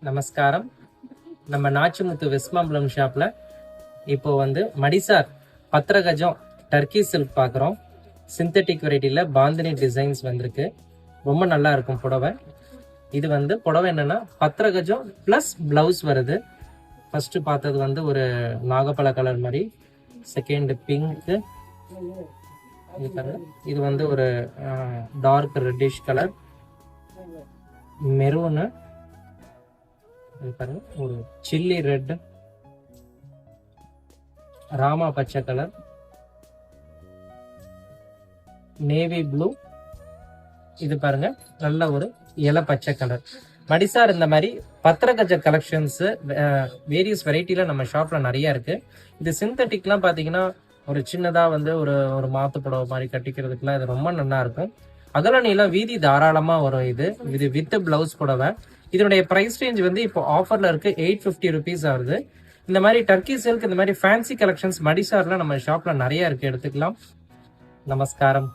நமஸ்காரம். நம்ம நாச்சிமுத்து வெஸ்மாம்பலம் ஷாப்ல இப்போ மடிசார் 10 கஜம் டர்க்கி சில்க் பார்க்குறோம். சிந்தட்டிக் வெரைட்டியில் பாந்தினி டிசைன்ஸ் வந்திருக்கு. ரொம்ப நல்லா இருக்கும் புடவை. இது புடவை என்னன்னா 10 கஜம் ப்ளஸ் பிளவுஸ் வருது. ஃபர்ஸ்ட் பார்த்தது ஒரு நாகப்பழ கலர் மாதிரி, செகண்ட் பிங்க், இது ஒரு டார்க் ரெட்டிஷ் கலர், மெரூனு, ஒரு சில்லி ரெட், ராமா பச்சை கலர், நேவி ப்ளூ, இது பாருங்க நல்ல ஒரு இலை பச்சை கலர். மடிசார் இந்த மாதிரி 10 கஜ கலெக்ஷன்ஸ் வேரியஸ் வெரைட்டில நம்ம ஷாப்ல நிறைய இருக்கு. இது சிந்தட்டிக்லாம் பாத்தீங்கன்னா ஒரு சின்னதா ஒரு ஒரு மாத்து புடவை மாதிரி கட்டிக்கிறதுக்குலாம் இது ரொம்ப நல்லா இருக்கும். அகல நீளம் வீதி தாராளமா வரும். இது வித் பிளவுஸ் புடவை. இதனுடைய பிரைஸ் ரேஞ்ச் இப்போ ஆஃபர்ல இருக்கு. 850 ருபீஸ் ஆகுது. இந்த மாதிரி டர்க்கி சில்க், இந்த மாதிரி ஃபேன்சி கலெக்ஷன்ஸ் மடிசார்ல நம்ம ஷாப்ல நிறைய இருக்கு, எடுத்துக்கலாம். நமஸ்காரம்.